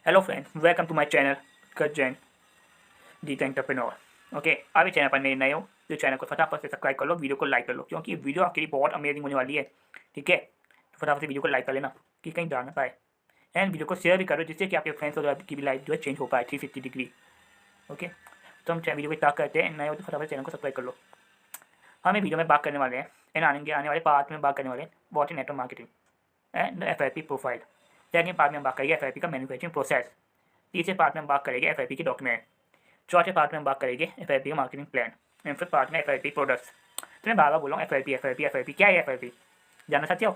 Hello friends, welcome to my channel cut Jain the entrepreneur. Okay, आप इस channel पर नए हो तो चैनल को फटाफट से सब्सक्राइब कर लो, वीडियो को लाइक कर लो क्योंकि वीडियो आपके लिए बहुत अमेजिंग होने वाली है। ठीक है, तो फटाफट से वीडियो को लाइक कर लेना कि कहीं जा ना पाए, एंड वीडियो को शेयर भी करो जिससे कि आपके फ्रेंड्स और की भी लाइफ जो है चेंज हो पाए 360 डिग्री। ओके, तो हम वीडियो को स्टार्ट करते हैं। नए हो तो फटाफट चैनल को सब्सक्राइब कर लो। हम इस वीडियो में बात करने वाले हैं एंड आने वाले पार्ट में बात करने वाले हैं what is network marketing and FIP profile. Second part में हम बात करेंगे FIP का मैन्युफैक्चरिंग प्रोसेस। तीसरे पार्ट में हम बात करेंगे FIP के डॉक्यूमेंट। चौथे पार्ट में हम बात करेंगे FIP का marketing plan. And fifth part में FIP प्रोडक्ट्स। तो मैं बार बार बोल रहा हूँ FIP क्या है FIP, जानना चाहते हो?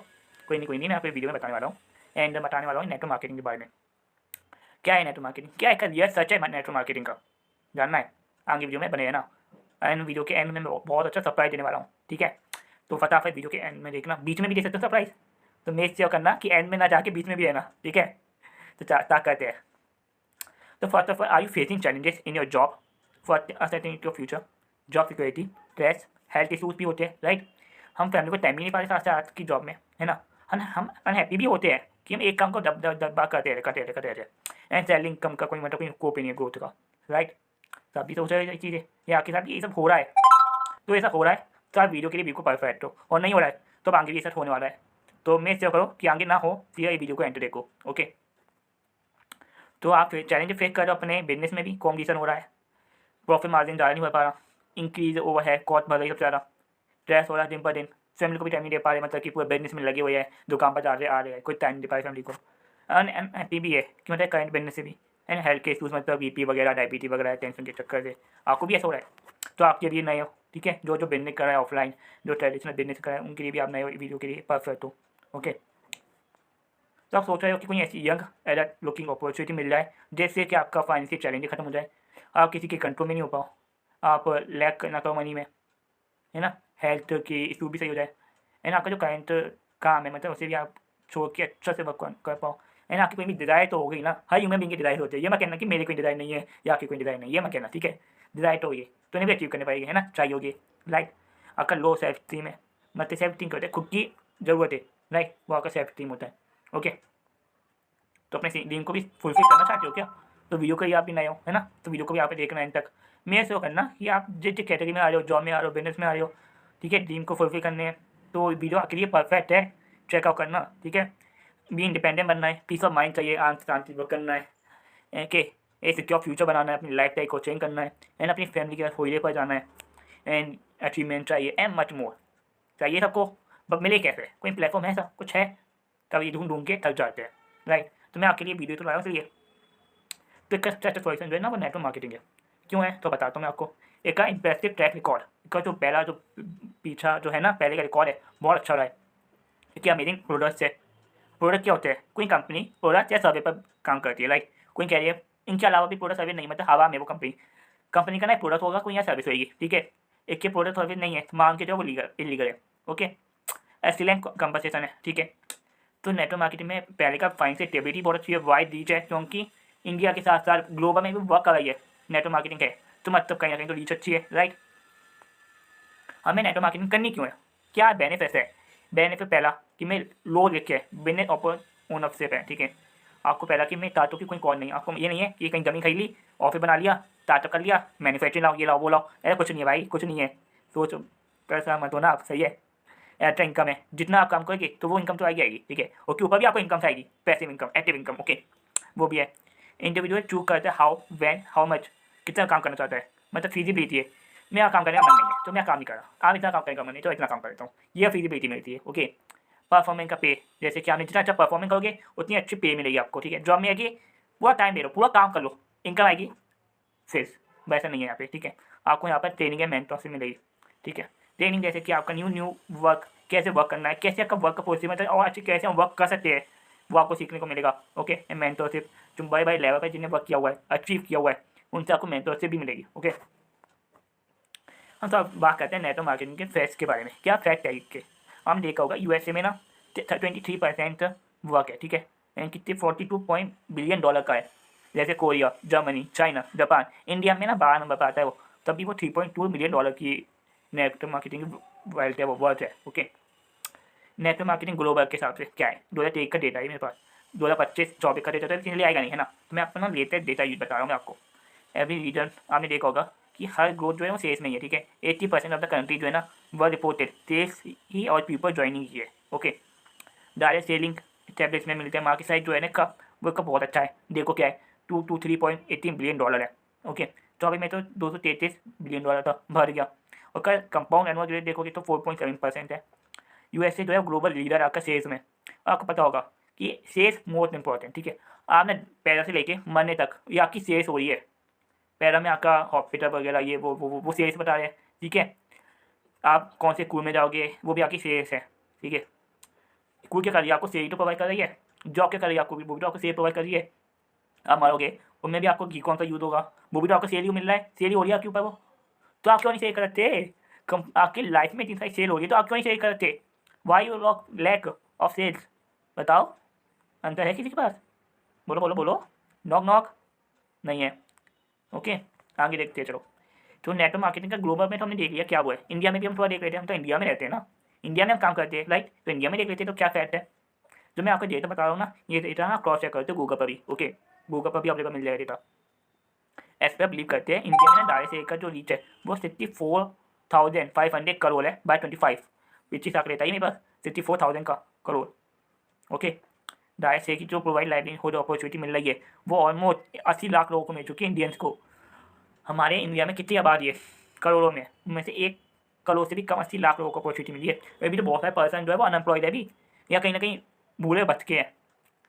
कोई नहीं, मैं आपको वीडियो में बताने वाला हूँ एंड बताने वाला हूँ नेटवर्क मार्केटिंग के बारे में। क्या है नेटवर्क मार्केटिंग, क्या है रियल सच है नेटवर्क मार्केटिंग का, जानना है? आगे वीडियो में बने रहना एंड वीडियो के एंड में बहुत अच्छा सरप्राइज देने वाला हूँ। ठीक है, तो फटाफट वीडियो के एंड में देखना, बीच में भी देख सकते हो सरप्राइज, तो मेक श्योर करना कि एंड में ना जाके बीच में भी रहना। ठीक है, तो स्टार्ट करते हैं। तो first of all, are you facing challenges in your job for uncertainty of future? Job security, stress, health issues भी होते हैं, राइट? हम फैमिली को टाइम ही नहीं पाते साथ साथ की जॉब में, है ना? हम अनहैप्पी भी होते हैं कि हम एक काम को दबा करते रहे एंड सैलरी इनकम का कोई मतलब कोई स्कोप ही नहीं है ग्रोथ का, राइट? सभी सोच रहे चीज़ें, ये आपके साथ ये सब हो रहा है, तो ऐसा हो रहा है तो आप वीडियो के लिए बिल्कुल परफेक्ट हो, और नहीं हो रहा है तो अब आगे भी ऐसा होने वाला है। तो मेक श्योर करो कि आगे ना हो, फिर ये वीडियो को एंड देखो। ओके, तो आप चैलेंज फेस कर रहे हो अपने बिजनेस में भी, कॉम्पिटिशन हो रहा है, प्रॉफिट मार्जिन ज़्यादा नहीं हो पा रहा, इंक्रीज ओवर है, कॉस्ट बढ़ रही है सबसे ज़्यादा, स्ट्रेस हो रहा है दिन पर दिन, फैमिली को भी टाइम नहीं दे पा रहे, मतलब कि पूरे बिजनेस में लगे हुए हैं, दुकान पर जा रहे आ रहे हैं, कोई टाइम नहीं दे पा रहे फैमिली को। अनहैप्पी भी है कि मतलब करंट बिजनेस से भी, एंड हेल्थ के इशूज़ मतलब BP वगैरह, डायबिटीज वगैरह, टेंशन के चक्कर से आपको भी ऐसा हो रहा है। तो आपके लिए नए हो, ठीक है, जो बिजनेस कर रहा है ऑफलाइन, जो ट्रेडिशनल बिजनेस कर रहा है, उनके लिए भी आप नए हो, वीडियो के लिए परफेक्ट हो। ओके, तो आप सोच रहे हो कि कोई ऐसी यंग एडल्ट लुकिंग अपॉर्चुनिटी मिल जाए जिससे कि आपका फाइनेंशियल चैलेंज खत्म हो जाए, आप किसी के कंट्रोल में नहीं हो पाओ, आप लैक ना करो मनी में, है ना? हेल्थ की इशू भी सही हो जाए, एंड आपका जो करंट काम है मतलब उसे भी आप छोड़ के अच्छा से वर्क कर पाओ, एंड आपकी कोई भी डिज़ायर तो हो गई ना। हर ह्यूमन बीइंग की डिज़ायर होती है, ये मैं कहना कि मेरी कोई डिज़ायर नहीं है या आपकी कोई डिज़ायर नहीं है, ये मैं कहना, ठीक है? डिज़ायर तो होगी तो नहीं भी अचीव करने पाएगी, है ना? चाहिए होगी, लाइक आपका लो सेल्फ स्टीम है, मतलब सेल्फ स्टीम होता है, खुद की ज़रूरत है, राइट? वो आपका सेल्फ स्टीम होता है। ओके, तो अपने ड्रीम को भी फुलफिल करना चाहते हो क्या? तो वीडियो को ही आप भी नए हो, है ना? तो वीडियो को भी आप देखना एंड तक। मेरे से करना कि आप जिस कैटेगरी में आ रहे हो, जॉब में आ रहे हो, बिजनेस में आ रहे हो, ठीक है, ड्रीम को फुलफिल करने हैं, तो वीडियो आपके लिए परफेक्ट है। चेकआउट करना, ठीक है? भी इंडिपेंडेंट बनना है, पीस ऑफ माइंड चाहिए, आराम से शांति वर्क करना है, ओके? एक सिक्योर फ्यूचर बनाना है, अपनी लाइफ स्टाइल को चेंज करना है, एंड अपनी फैमिली के साथ होलीडे पर जाना है, एंड अचीवमेंट चाहिए एंड मच मोर चाहिए सबको। बट मिले कैसे? कोई प्लेटफॉर्म है, सब कुछ है? तभी ढूंढ ढूंढ के थक जाते हैं, राइट? तो मैं आपके लिए वीडियो तो लाया हूँ, चलिए। तो इसका स्ट्रेटेजिक सॉल्यूशन जो है ना वो नेटवर्क मार्केटिंग है। क्यों है तो बताता हूँ मैं आपको। एक का इंप्रेसिव ट्रैक रिकॉर्ड, इसका जो पहला जो पीछा जो है ना, पहले का रिकॉर्ड है बहुत अच्छा रहा है। क्या अमेजिंग प्रोडक्ट्स है। प्रोडक्ट क्या होते हैं? कोई कंपनी प्रोडक्ट या सर्वे पर काम करती है, लाइक कोई कह रही है इनके अलावा भी प्रोडक्ट सर्विस नहीं, मतलब हवा में वो कंपनी का ना एक प्रोडक्ट होगा, कोई यहाँ सर्विस होगी, ठीक है? एक के प्रोडक्ट सर्विस नहीं है, मान के जो वो इलीगल है। ओके, एक्सीलेंट कंपनसेशन है, ठीक है? तो नेटवर्क मार्केटिंग में पहले का फाइन से स्टेबिलिटी बहुत अच्छी है, वाइड रीच है, क्योंकि इंडिया के साथ साथ ग्लोबल में भी वर्क कर रही है नेटवर्क मार्केटिंग है, तो मतलब कहीं ना कहीं तो रीच अच्छी है, राइट? हमें नेटवर्क मार्केटिंग करनी क्यों है? क्या बेनिफिट है? बेनिफिट पहला कि मैं लो लिखे बिजनेस ओनरशिप है, ठीक है? आपको पहला कि मैं स्टार्टअप की कोई कॉल नहीं, आपको ये नहीं है कि कहीं जमीन खरीद ली, ऑफिस बना लिया, स्टार्टअप कर लिया, मैन्युफैक्चरिंग लाओ, ये लाओ वो लाओ, ऐसा कुछ नहीं है भाई, कुछ नहीं है। सोच पैसा मत होना आप, सही है? एक्स्ट्रा इनकम है, जितना आप काम करोगे तो वो इनकम तो आएगी, ठीक है? उसके ऊपर भी आपको इनकम आएगी, passive income, active income, okay, वो भी है। इंडिविजुअल चूज करते हैं हाउ, व्हेन, हाउ मच, कितना काम करना चाहता है, मतलब फिजिबिलिटी है। मेरा काम करने का मन नहीं है तो मैं काम नहीं कर रहा, आप इतना काम करने का मन नहीं तो इतना काम करता हूँ, ये फिजिबिलिटी मिलती है। ओके, परफॉर्मेंस का पे, जैसे कि आपने जितना अच्छा परफॉर्मेंस करोगे उतनी अच्छी पे मिलेगी आपको, ठीक है? जॉब में आएगी, पूरा टाइम दे लो, पूरा काम कर लो, इनकम आएगी फिर, वैसा नहीं है यहाँ पे, ठीक है? आपको यहाँ पर ट्रेनिंग या मेंटरशिप मिलेगी, ठीक है? ट्रेनिंग जैसे कि आपका न्यू वर्क कैसे वर्क करना है, कैसे आपका वर्क का पॉसिबल है और अच्छे कैसे हम वर्क कर सकते हैं, वो आपको सीखने को मिलेगा। ओके, मेंटरशिप जो बड़े बड़े लेवल पर जिन्हें वर्क किया हुआ है, अचीव किया हुआ है, उनसे आपको मेंटरशिप भी मिलेगी। ओके, हम तो अब बात करते हैं नेटवर्क मार्केटिंग के फैक्ट्स के बारे में। क्या फैक्ट है इसके? हम देखा होगा USA में ना 23% वर्क है, ठीक है? एंड कितने 42 बिलियन डॉलर का है। जैसे Korea, Germany, China, Japan, India में ना 12 नंबर पर आता है वो, तभी वो 3.2 बिलियन डॉलर की नेटवर्क मार्केटिंग वर्थ है, वो वर्थ है। ओके, नेटवर्क मार्केटिंग ग्लोबल के हिसाब से क्या है, 2023 का डेटा है मेरे पास, 2025-24 का डेटा तो इसलिए आएगा नहीं, है ना। तो मैं अपना लेटेस्ट डेटा यूज बता रहा हूँ मैं आपको। एवरी रीजन आपने देखा होगा कि हर ग्रोथ जो है वो सेल्स में ही है, ठीक है। 80% ऑफ द कंट्री जो है ना वह रिपोर्टेड सेल्स ही और पीपल ज्वाइनिंग ही है, ओके। डायरेक्ट सेलिंग टैबलेट्स में मिलते हैं। मार्केट साइज जो है ना का वो का बहुत अच्छा है। देखो क्या है, 2 to 3.18 बिलियन डॉलर है, ओके। तो अभी मैं तो 233 बिलियन डॉलर था, भर गया। और कल कंपाउंड एनुअल ग्रोथ देखोगे तो 4.7% है। यूएसए जो है ग्लोबल लीडर है आपका सेल्स में। आपको पता होगा कि सेल्स मोस्ट इंपॉर्टेंट, ठीक है। आपने पैरा से लेके मरने तक ये आपकी सेल्स हो रही है। पैरा में आपका हॉस्पिटल वगैरह ये वो सेल्स बता रहे हैं, ठीक है। आप कौन से स्कूल में जाओगे वो भी आपकी सेल्स है, ठीक है। स्कूल क्या कर रही है, आपको सेल तो प्रोवाइड कर रही है। जॉब क्या कर रही है, आपको वो भी तो आपको सेल प्रोवाइड कर रही है। आप मारोगे उनमें भी आपको घी कौन सा यूज़ होगा, वो भी तो आपको सेल ही मिल रहा है, सेल ही हो रही है आपके ऊपर वो। तो आप क्यों नहीं सेल करते? कम आपकी लाइफ में इतनी सारी सेल हो रही है तो आप क्यों नहीं सेल करते? Why you lack of sales? बताओ, आंसर है किसी के पास? बोलो बोलो बोलो। नॉक नॉक नहीं है, ओके। आगे देखते हैं चलो। तो नेटवर्क मार्केटिंग का ग्लोबल में तो हमने देख लिया क्या हुआ है। इंडिया में भी हम थोड़ा देख रहे थे, हम तो इंडिया में रहते हैं ना, इंडिया में हम काम करते हैं, राइट। तो इंडिया में देख लेते हैं तो क्या फैक्ट है जो मैं आपको डेटा बता रहा हूँ ना, ये डेटा ना क्रॉस चेक करते हो गूगल पर भी, ओके। गूगल पर भी आप मिल जाएगा डेटा। एस पे बिलीव करते हैं इंडिया में ना डायरेक्ट सेल का जो रीच है वो 64,500 करोड़ है बाय 25, विच इज आंकड़ा है मेरे पास 64,000 का करोड़, ओके। डायरेक्ट सेल की जो प्रोवाइड लाइवलीहुड अपॉर्चुनिटी मिल रही है वो ऑलमोस्ट 80 लाख लोगों को मिल चुकी है, इंडियंस को। हमारे इंडिया में कितनी आबादी है? करोड़ों में, उनमें से 1 करोड़ से भी कम 80 लाख लोगों को अपॉर्चुनिटी मिली है। अभी तो बहुत सारे पर्सन जो है वो अनएम्प्लॉयड है भी, या कहीं ना कहीं बूढ़े बचके हैं,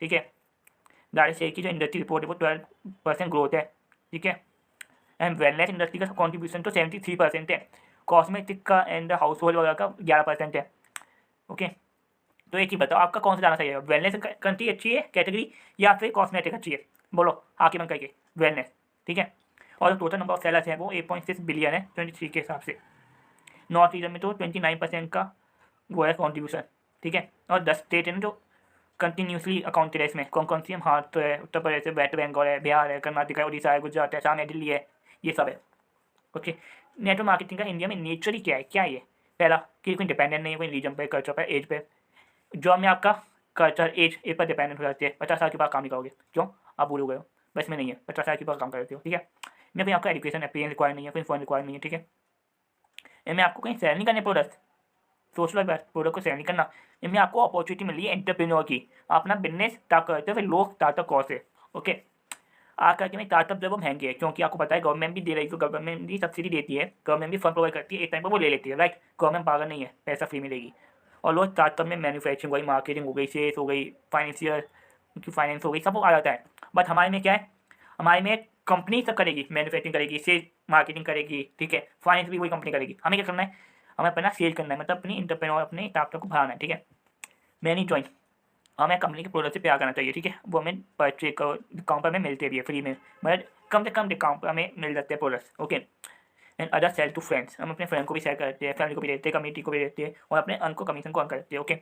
ठीक है। डायरेक्ट सेल की जो इंडस्ट्री रिपोर्ट है वो 12% ग्रोथ है, ठीक है। एंड वेलनेस इंडस्ट्री का कॉन्ट्रीब्यूशन तो 73% है। कॉस्मेटिक का एंड हाउस होल्ड वगैरह का 11% है, ओके। तो एक ही बताओ आपका कौन सा जाना चाहिए, वेलनेस कंट्री अच्छी है कैटेगरी या फिर कॉस्मेटिक अच्छी है? बोलो आके मन करके। वेलनेस, ठीक है। और टोटल नंबर ऑफ सेलर्स है वो 8.6 बिलियन है 23 के हिसाब से। नॉर्थ रीजन में तो 29% का वो है कॉन्ट्रीब्यूशन, ठीक है। और 10 स्टेट है ना जो कंटिन्यूसली अकाउंटेड है इसमें। कौन कौन सी हम? हाँ तो है उत्तर प्रदेश है, वेस्ट बंगाल है, बिहार है, कर्नाटक है, उड़ीसा है, गुजरात है, असम है, दिल्ली है, ये सब है, ओके। नेटवर्क मार्केटिंग का इंडिया में नेचर ही क्या है, क्या है ये? पहला कि कोई डिपेंडेंट नहीं है कोई रीजन पे, कल्चर पे, एज पे। जॉब में आपका कल्चर एज पर डिपेंडेंट हो जाती है। 50 साल के बाद काम नहीं करोगे, क्यों? आप भूल गए हो, बस में नहीं है, 50 साल के बाद काम करते हो, ठीक है। इनमें कोई आपका एजुकेशन एक्सपीरियंस रिक्वायर नहीं है, कोई फॉर्म रिक्वायर नहीं है, ठीक है। इनमें आपको कहीं सेल नहीं करने प्रोडक्ट, सोच लो बात, प्रोडक्ट को सेल नहीं करना। इनमें आपको अपॉर्चुनिटी मिली है एंटरप्रेन्योर की, अपना बिजनेस स्टार्ट करते हो, फिर लोग स्टार्टअप कॉस्ट है, ओके। आज करके में स्टार्टअप जो है वो महंगे है, क्योंकि आपको पता है गवर्नमेंट भी दे रही है, तो गवर्नमेंट भी सब्सिडी देती है, गवर्नमेंट भी फंड प्रोवाइड करती है, एक टाइम पर वो ले लेती है, राइट। गवर्नमेंट पागल नहीं है, पैसा फ्री मिलेगी। और लोग स्टार्टअप में मैन्युफैक्चरिंग हो गई, मार्केटिंग हो गई, सेल्स हो गई, फाइनेंशियल उनकी फाइनेंस हो गई, सब वो आ जाता है। बट हमारे में क्या है, हमारे में कंपनी सब करेगी, मैन्युफैक्चरिंग करेगी, सेल्स मार्केटिंग करेगी, ठीक है। फाइनेंस भी वही कंपनी करेगी। हमें क्या करना है, हमें अपना सेल करना है, मतलब अपनी इंटरप्रेन्योर अपने स्टार्टअप को बढ़ाना है, ठीक है। मैं नहीं ज्वाइन, हमें कंपनी के प्रोडक्ट से प्यार करना चाहिए, ठीक है। वो हमें परचेज डिस्काउंट पर हमें मिलते भी है फ्री में, मतलब कम से कम डिस्काउंट पर हमें मिल जाते हैं products, okay. And other sell to friends, हम अपने फ्रेंड को भी शेयर करते हैं, फैमिली को भी देते हैं, कम्युनिटी को भी देते हैं, और अपने अर्न को कमीशन को अर्न करते हैं, okay.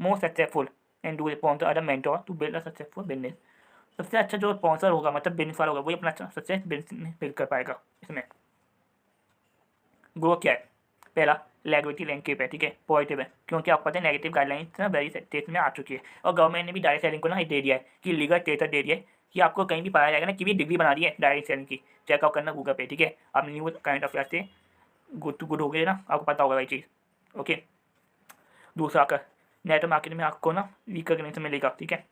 More successful and do response other mentor to build a successful business. सबसे अच्छा जो स्पॉन्सर होगा, मतलब बिजनेस वाला होगा, वही अपना सक्सेस बिजनेस बिल्ड कर पाएगा। इसमें ग्रो क्या है? पहला रेगुलेटरी लैंडस्केप है, ठीक है, पॉजिटिव है, क्योंकि आपको पता है नेगेटिव गाइडलाइंस ना वेरी स्टेट में आ चुकी है, और गवर्नमेंट ने भी डायरेक्ट सेलिंग को ना दे दिया है कि लीगल स्टेटस दे दिया है कि आपको कहीं भी पाया जाएगा ना कि भी डिग्री बना दी है डायरेक्ट सेलिंग की, चेकआउट करना गूगल पे, ठीक है। आप न्यू काइंड ऑफ से गुड टू गुड हो गए ना, आपको पता होगा वही चीज़, ओके। दूसरा आकर नेटवर्क मार्केटिंग में आपको ना रिकॉग्निशन मिलेगा, ठीक है,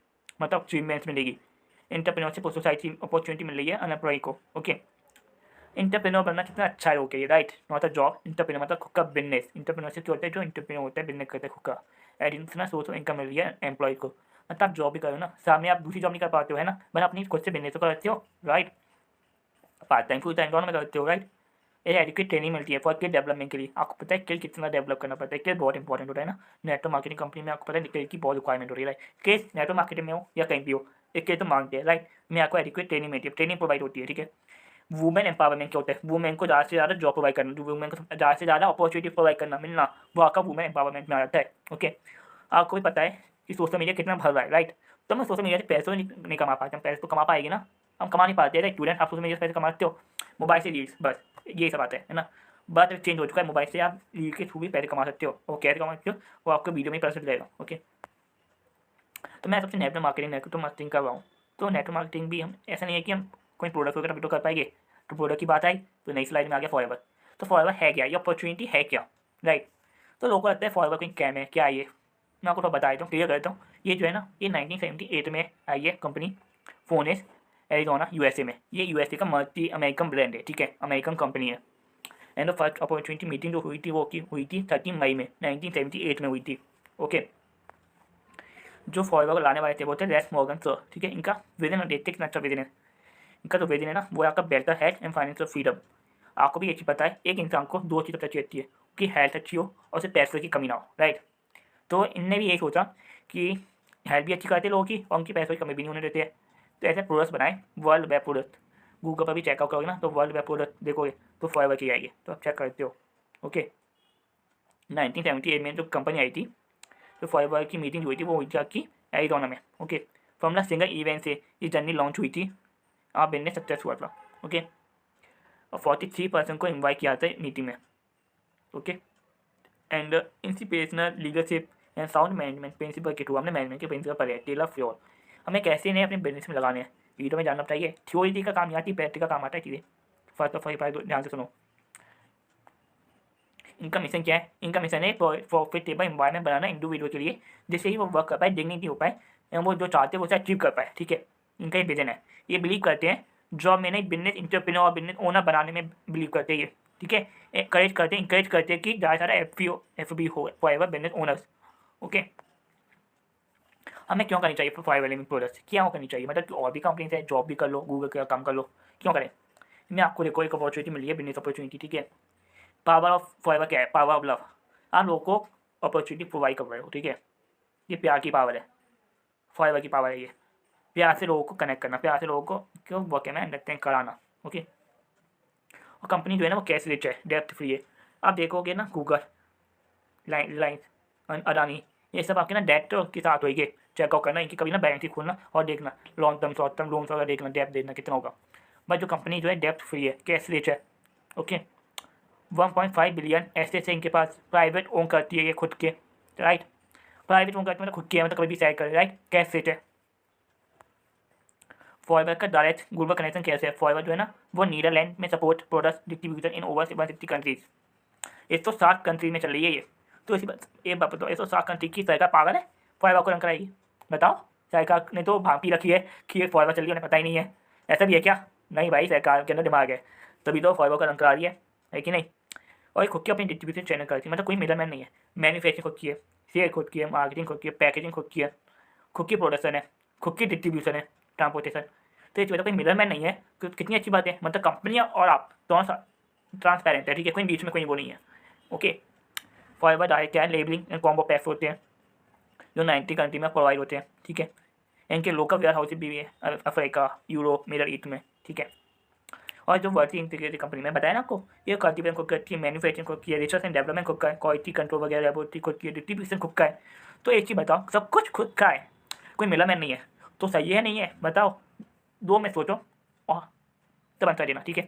मतलब अचीवमेंट्स मिलेगी। एंटरप्रेन्योरशिप और सोसाइटी अपॉर्चुनिटी मिल रही है अनएम्प्लॉय को, ओके। इंटरप्रेन्योर बनना कितना अच्छा है, okay, right, not a job. Entrepreneur मतलब खुद का बिजनेस। इंटरप्रेन्योरशिप जो होता है, जो इंटरप्रेन्योर होता है बिजनेस करते हैं खुद का, एडिशनल सोर्स ऑफ इनकम मिल रही है एम्प्लॉय को। मतलब आप जॉब भी करो ना, सामने आप दूसरी जॉब नहीं कर पाते हो, है ना, बट अपनी खुद से बिजनेस तो करते हो, right. Part time full time दोनों में करते हो, राइट। एक एडिक्वेट ट्रेनिंग मिलती है फॉर स्किल डेवलपमेंट के लिए। आपको पता है स्किल कितना डेवलप करना पड़ता है, स्किल बहुत इंपॉर्टेंट होता है ना। नेटवर्क मार्केटिंग कंपनी में आपको पता है स्किल की बहुत रिक्वायरमेंट हो रही है, राइट। केस नेटवर्क मार्केटिंग में हो या कहीं भी हो, एक स्किल तो मांगते हैं, राइट। मैं आपको एडिक्वेट ट्रेनिंग मिलती है, ट्रेनिंग प्रोवाइड होती है, ठीक है। वुमेन एम्पावरमेंट क्या होता है, वुमेन को ज़्यादा से ज़्यादा जॉब प्रोवाइड करना, वुमेन को ज़्यादा से ज़्यादा अपॉर्चुनिटी प्रोवाइड करना, मिलना, वो आपका वुमेन एम्पावरमेंट में आ जाता है, ओके। आपको भी पता है कि सोशल मीडिया कितना भर रहा है, राइट। तो हम सोशल मीडिया से पैसे नहीं कमा पाते, हम पैसे तो कमा पाएंगे ना, हम कमा नहीं पाते, राइट। स्टूडेंट आप सोशल मीडिया से पैसे कमाते हो, मोबाइल से रील्स, बस ये सब आता है ना। बट चेंज हो चुका है, मोबाइल से आप रील के थ्रू भी पैसे कमा सकते हो, और कैसे कमा सकते हो वो आपको वीडियो में पता चल जाएगा, ओके। तो मैं सबसे नेटवर्क मार्केटिंग कर रहा हूँ। तो नेटवर्क मार्केटिंग भी हम ऐसा नहीं है कि हम कोई प्रोडक्ट वगैरह भी तो कर पाएंगे। तो प्रोडक्ट की बात आई तो नई स्लाइड में आ गया फॉरएवर। तो फॉरएवर है क्या, ये अपॉर्चुनिटी है क्या, राइट। तो लोगों को लगता है फॉरएवर कोई कैम है, क्या है ये। मैं आपको तो बता देता हूँ, क्लियर करता हूँ। ये जो है ना, ये 1978 में आई है कंपनी, फोनेस एरिजोना यूएसए में। ये यूएसए का मल्टी अमेरिकन ब्रांड है, ठीक है, अमेरिकन कंपनी है। एंड फर्स्ट अपॉर्चुनिटी मीटिंग जो हुई थी वो हुई थी 13 मई में 1978 में हुई थी। ओके, जो फॉरएवर को लाने वाले थे वो थे रेस मॉर्गन सर, ठीक है। इनका विजन देखते कितना अच्छा विजन है। इनका जो विजन है ना वो है आपका better health and financial freedom. आपको भी ये चीज़ पता है, एक इंसान को दो चीज़ अच्छी होती है, कि हेल्थ अच्छी हो और उसे पैसों की कमी ना हो, राइट। तो इनने भी यही सोचा कि हेल्थ भी अच्छी करते लोगों की और उनकी पैसों की कमी भी नहीं होने देते हैं। तो ऐसे प्रोडक्ट्स बनाए, वर्ल्ड वेब प्रोडक्ट। गूगल पर भी चेकआउट करोगे ना तो वर्ल्ड वेब प्रोडक्ट देखोगे तो फॉरएवर की आएगी, तो आप चेक करते हो। ओके, 1978 में जो कंपनी आई थी, तो फॉरएवर की मीटिंग हुई थी वो हुई थी आपकी एरिजोना में। Okay, from the single event से ये जर्नी लॉन्च हुई थी, आप बिजनेस सक्सेस हुआ था। ओके, और 43% को इन्वाइट किया था मीटिंग में। Okay, and inspirational leadership and sound management principle के थ्रू हमने मैनेजमेंट के प्रिंसिपल पढ़े, टेलर फ्योर। हमें कैसे इन्हें अपने बिजनेस में लगाने हैं वीडियो में जानना चाहिए। थ्योरी का काम आती है, प्रैक्टिकल काम आता है चीज़ें। फर्स्ट ऑफ ऑल ध्यान से सुनो। इनका मिशन क्या है, इनका मिशन है प्रॉफिटेबल एनवायरनमेंट बनाना इंडिविजुअल के लिए, जिससे ही वो वर्क कर पाए, डिग्निटी हो पाए, एंड वो जो चाहते हैं वो उसे अचीव कर पाए, ठीक है। इनका ही विजन है। ये बिलीव करते हैं जॉब में नहीं, बिजनेस इंटरप्रेन्योर और बिजनेस ओनर बनाने में बिलीव करते हैं ये, ठीक है। इंकरेज करते हैं कि ज़्यादा सारा एफ बी हो फॉरएवर बिजनेस ओनर्स। ओके, हमें क्यों करनी चाहिए फॉरएवर लिविंग प्रोडक्ट्स, क्यों करनी चाहिए, मतलब कि और भी कंपनी है, जॉब भी कर लो, गूगल का काम कर लो, क्यों करें। मैं आपको देखो एक अपॉर्चुनिटी मिली है, बिजनेस अपॉर्चुनिटी, ठीक है। पावर ऑफ फॉरएवर क्या है, पावर ऑफ लव। आप लोगों को अपॉर्चुनिटी प्रोवाइड कर रहे हो, ठीक है। ये प्यार की पावर है, फॉरएवर की पावर है ये। प्यार से लोगों को कनेक्ट करना, प्यार से लोगों को क्यों वर्क में अंडरस्टैंड कराना। ओके, और कंपनी जो है ना वो कैश रिच है, डेप्थ फ्री है। आप देखोगे ना गूगल, लाइन, अडानी, ये सब आपके ना डेट के साथ होगी। चेकआउट करना इनकी कभी ना बैलेंस शीट खोलना और देखना long term short term loans वगैरह देखना, डेप्थ देखना कितना होगा। बट जो कंपनी जो है डेप्थ फ्री है, कैश रिच है। ओके, 1.5 बिलियन ऐसे से इनके पास, प्राइवेट ओन करती है ये खुद के, राइट। प्राइवेट ओन करती है मतलब खुद के, मतलब कभी भी सेल करे, राइट, कैश रेट है। फॉरएवर का डायरेक्ट ग्लोबल कनेक्शन कैसे है, फॉरएवर जो है ना वो नीदरलैंड में support product distribution in over 160 countries. 160 countries में चल रही है ये। तो इसी बात ये बात बताओ, 160 कंट्री की सरकार पागल है फॉरएवर को रन कराएगी, बताओ। सरकार ने तो भापी रखी है कि ये फॉरएवर चल रही है, उन्हें पता ही नहीं है। ऐसा भी है क्या, नहीं भाई, सरकार के अंदर दिमाग है, तभी तो फॉरएवर को रन करा रही है कि नहीं। और ये खुद की अपनी डिस्ट्रीब्यूशन चैनल करती है, मतलब कोई मिडलमैन नहीं है। मैन्युफैक्चरिंग खुद की है, सेल खुद की है, मार्केटिंग खुद की है, पैकेजिंग खुद की है, खुद की प्रोडक्शन है, खुद की डिस्ट्रीब्यूशन है, ट्रांसपोर्टेशन। तो इस वजह कोई मिडलमैन नहीं है, तो कितनी अच्छी बात है। मतलब कंपनियाँ और आप दोनों ट्रांसपेरेंट है, ठीक है, कोई बीच में कोई वो नहीं है। ओके, फॉरएवर डायरेक्ट क्या है, लेबलिंग एंड कॉम्बो पैक्स होते हैं जो 90 कंट्री में प्रोवाइड होते हैं, ठीक है। इनके लोकल वेयर हाउस भी है अफ्रीका, यूरोप, मिडल ईस्ट में, ठीक है। और जो वर्टी इंटीग्रेटेड कंपनी में बताया ना आपको, ये कल्टीवेशन खुद करती है, मैन्युफैक्चरिंग खुद की है, रिसर्च एंड डेवलपमेंट खुद का है, क्वालिटी कंट्रोल वगैरह लेबोरेटरी खुद की है, डिस्ट्रीब्यूशन खुद का है। तो एक चीज़ बताओ, सब कुछ खुद का है, कोई मिडलमैन नहीं है। तो सही है नहीं है, बताओ, दो में सोचो और तब आंसर देना, ठीक है।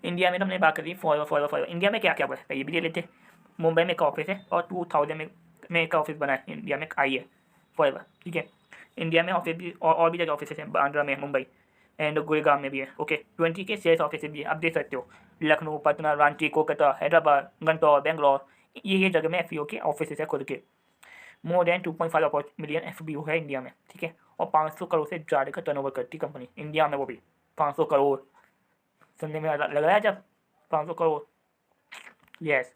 इंडिया में तो हमने बात करी फॉरएवर। इंडिया में क्या क्या हुआ है ये भी ले लेते। मुंबई में एक ऑफिस है और 2000 में एक ऑफिस बना है, इंडिया में आई है फॉरएवर, ठीक है। इंडिया में ऑफिस भी और भी जगह ऑफिस हैं, बांद्रा में, मुंबई एंड गुड़गांव में भी है। ओके, 20 के सेल्स ऑफिस भी है, आप देख सकते हो। लखनऊ, पटना, रांची, कोलकाता, हैदराबाद, गंटौर, बेंगलोर, ये जगह में एफ के ऑफिस है खुद के। मोर देन 2.5 मिलियन एफ है इंडिया में, ठीक है। और 500 करोड़ से ज़्यादा का टर्नओवर करती कंपनी इंडिया में, वो भी 500 करोड़। सुनने में लग रहा है जब 500 करोड़, यस।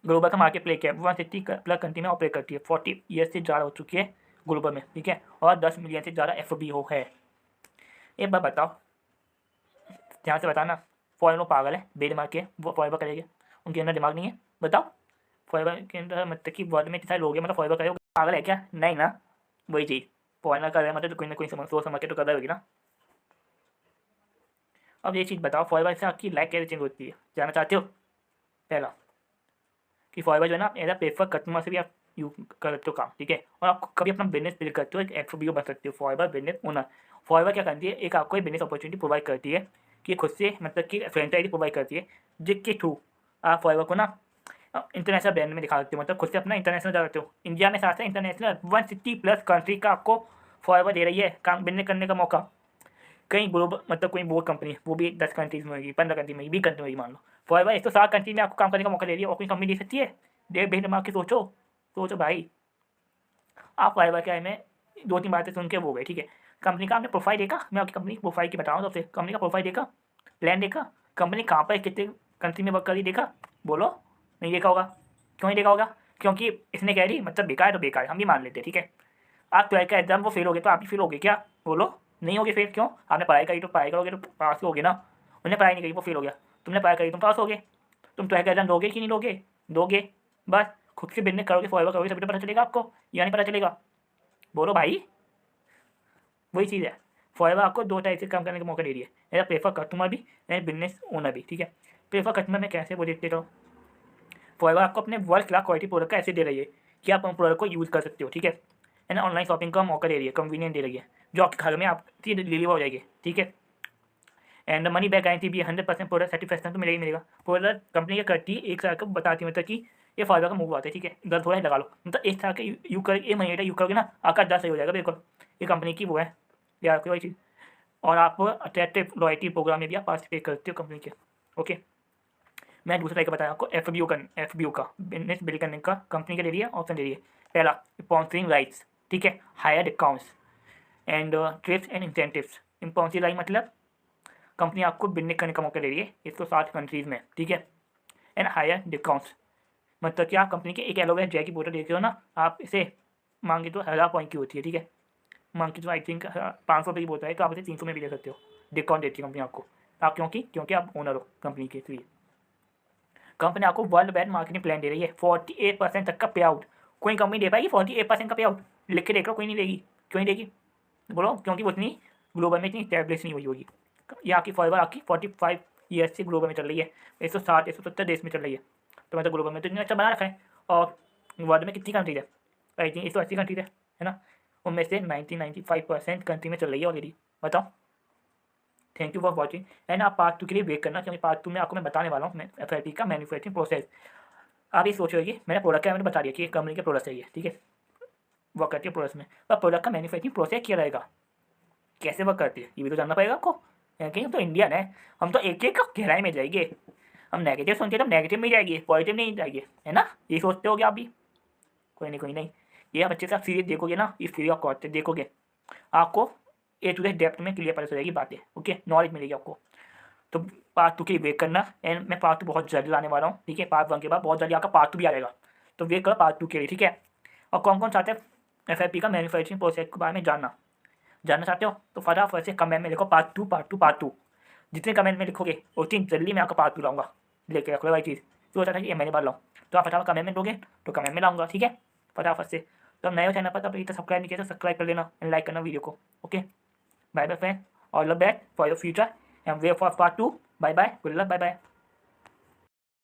ग्लोबल का मार्केट प्ले क्या है, 160 प्लस कंट्री में ऑपरेट करती है, 40 ईयर्स से ज़्यादा हो चुकी है ग्लोबल में, ठीक है। और 10 मिलियन से ज़्यादा एफ हो है। एक बार बताओ, ध्यान से बताना, फॉरएवर लोग पागल है, बेदिमाग के, वो फॉरएवर करेंगे, उनके अंदर दिमाग नहीं है, बताओ। फॉरएवर के अंदर मतलब कि वर्ल्ड में इतने सारे लोग हैं, मतलब फॉरएवर करेगा, पागल है क्या, नहीं ना। वही चीज़, फॉरएवर कर रहे हैं मतलब तो कोई ना कोई सोच समझ के तो कर रही होगी ना। अब ये चीज़ बताओ, फॉरएवर से आपकी लाइफ कैसे चेंज होती है, जानना चाहते हो। पहला कि फॉरएवर जो है ना, एज अ प्रेफर कस्टमर से भी आप यू करते हो काम, ठीक है। और आप कभी अपना बिजनेस बिल्ड करते हो, एक एफ बन सकते हो, फॉरएवर बिजनेस ओनर। फॉरएवर क्या करती है, एक आपको एक बिजनेस अपॉर्चुनिटी प्रोवाइड करती है कि खुद से मतलब कि फ्रेंचाइजी प्रोवाइड करती है, जिसके थ्रू आप फॉरएवर को ना इंटरनेशनल ब्रांड में दिखा सकते हो, मतलब खुद से अपना इंटरनेशनल दिखा सकते हो। इंडिया में साथ इंटरनेशनल 160+ कंट्री का आपको फॉरवर्ड दे रही है काम बिजनेस करने का मौका। कहीं ग्लोबल मतलब कोई बहुत कंपनी वो भी 10 कंट्रीज में होगी, 15 कंट्री में, 20 कंट्री में होगी मान लो। फॉरवर्ड 160 कंट्री में आपको काम करने का मौका दे रही है, और कोई कंपनी दे सकती है? देख बेच दिमाग के सोचो, सोचो भाई। आप फॉरवर्ड क्या है, मैं 2-3 बातें सुन के वो गए, ठीक है। कंपनी का आपने प्रोफाइल देखा? मैं आपकी कंपनी प्रोफाइल की बताऊँ सबसे, कंपनी का प्रोफाइल देखा, प्लान देखा, कंपनी कहाँ पर कितने कंट्री में वर्क कर रही देखा? बोलो, नहीं देखा होगा। क्यों नहीं देखा होगा? क्योंकि इसने कह रही मतलब बेकार है तो बेकार है, हम भी मान लेते हैं, ठीक है। आप 12th का एग्जाम वो फेल हो गए तो आप भी फेल हो गए क्या? बोलो, नहीं होगे फेल। क्यों? आपने पढ़ाई करी तो पढ़ाई करोगे तो पास हो गए ना। उन्होंने पढ़ाई नहीं करी वो फेल हो गया, तुमने पढ़ाई करी तुम पास हो गए। तुम 12th का एग्जाम दोगे कि नहीं दोगे? दोगे। बस खुद से बिजनेस करोगे, फॉरवर्ड करोगे तभी तो पता चलेगा आपको, या नहीं पता चलेगा? बोलो भाई। वही चीज़ है, फॉरएवर आपको 2 टाइप से काम करने का मौका दे रही है, एज प्रेफर कस्टमर भी एंड बिजनेस ओनर भी, ठीक है। प्रेफर कस्टमर में कैसे वो देखते रहो, फॉरएवर आपको अपने वर्ल्ड क्लास क्वालिटी प्रोडक्ट का ऐसे दे रही है कि आप उन प्रोडक्ट को यूज़ कर सकते हो, ठीक है। एंड ऑनलाइन शॉपिंग का मौका दे रही है, कन्वीनियंट दे रही है, जो आपके घर में आपकी डिलीवर हो जाएगी, ठीक है। एंड मनी बैक गारंटी भी 100% प्रोडक्ट सेटिस्फैक्शन तो मिलेगा ही मिलेगा। प्रोडक्ट कंपनी क्या करती है, एक साल का बताती है, मतलब कि ये फायदा का मूव आता है, ठीक है। इधर थोड़ा लगा लो, मतलब एक साल के यू कर, 1 महीने का यू करोगे ना, आपका 10 सही हो जाएगा बिल्कुल। ये कंपनी की वो है यार, कोई चीज़। और आप अट्रैक्टिव लॉयल्टी प्रोग्राम में भी आप पार्टिसिपेट करते हो कंपनी के, ओके। मैं दूसरा तरीका बताया आपको, एफ का बिजनेस बिल्ड करने का कंपनी के ले रही है, ऑप्शन दे रही है। पहला स्पॉन्सरिंग राइट्स, ठीक है, higher discounts and trips and incentives. Sponsoring right मतलब कंपनी आपको बिजनेस करने का मौका दे रही है 160 कंट्रीज़ में, ठीक है। एंड हायर डिस्काउंट्स मतलब कि आप कंपनी के एक एलोवेरा जेल की बोतल देखते हो ना, आप इसे मांगे तो 1000 पॉइंट की होती है, ठीक है। मांगे तो आई थिंक 500 रुपये की बोतल है, तो आप इसे 300 में भी ले सकते हो, डिस्काउंट देती है कंपनी आपको। आप क्योंकि आप ओनर हो कंपनी के, इसलिए कंपनी आपको वर्ल्ड वाइड मार्केटिंग प्लान दे रही है, 48% तक का पे आउट। कोई कंपनी दे पाएगी 48% का पे आउट? लिख के देख लो, कोई नहीं देगी। क्यों नहीं देगी? बोलो, क्योंकि वो इतनी ग्लोबल में इतनी स्टैब्लिश नहीं हुई होगी। ये आपकी फॉरएवर आपकी 45 ईयर्स से ग्लोबल में चल रही है, 160 170 देश में चल रही है, तो मतलब ग्लोबल में तो इतना अच्छा बना रखा है। और वर्ल्ड में कितनी कंट्रीज है? आई थिंक 180 कंट्रीज है ना, उनमें से 95% कंट्री में चल रही है ऑलरेडी। बताओ। Thank you for watching, and आप पार्ट 2 के लिए वेट करना, क्योंकि पार्ट 2 में आपको मैं बताने वाला हूँ FIT का मैन्युफैक्चरिंग प्रोसेस। आप ये सोच रहे हो कि मैंने प्रोडक्ट का मैंने बता दिया कि कंपनी के प्रोडक्ट चाहिए, ठीक है, वर्क करती है प्रोडक्ट में, पर प्रोडक्ट का मैन्युफैक्चरिंग प्रोसेस क्या रहेगा, कैसे वर्क करती है, ये भी तो जानना पड़ेगा आपको। क्योंकि हम तो इंडियन है, हम तो एक एक गहराई में जाएंगे। हम नेगेटिव सुनते तो नेगेटिव में जाएगी, पॉजिटिव नहीं जाएगी, है ना। ये सोचते हो क्या आप भी? कोई नहीं, ये आप अच्छे से आप सीरीज देखोगे ना, ये फ्री ऑफ कॉस्ट देखोगे, आपको A to Z डेप्थ में क्लियर पता चलेगी बातें, ओके, नॉलेज मिलेगी आपको। तो पार्ट 2 के लिए वेट करना, एंड मैं पार्ट 2 बहुत जल्दी लाने वाला हूँ, ठीक है। पार्ट 1 के बाद बहुत जल्दी आपका पार्ट 2 भी आ जाएगा, तो वेट करो पार्ट 2 के लिए, ठीक है। और कौन कौन चाहते हैं FIP का मैन्युफैक्चरिंग प्रोसेस के बारे में जानना चाहते हो, तो फटाफट से कमेंट में लिखो पार्ट 2 पार्ट 2 पार्ट 2। जितने कमेंट में लिखोगे उतनी जल्दी मैं आपका पार्ट 2 लाऊंगा, लेके रख लो भाई चीज़। तो सोचा था कि मैंने बार लाऊँ, तो आप फटाफट कमेंट में दोगे तो कमेंट में लाऊंगा, ठीक है, फटाफट से। तो अब नए हो चैनल पर, तब तो सब्सक्राइब नहीं किया तो सब्सक्राइब कर लेना एंड लाइक करना वीडियो को, okay. Bye bye friend, all the best for your future and wait for part 2। Bye bye, good luck, bye bye.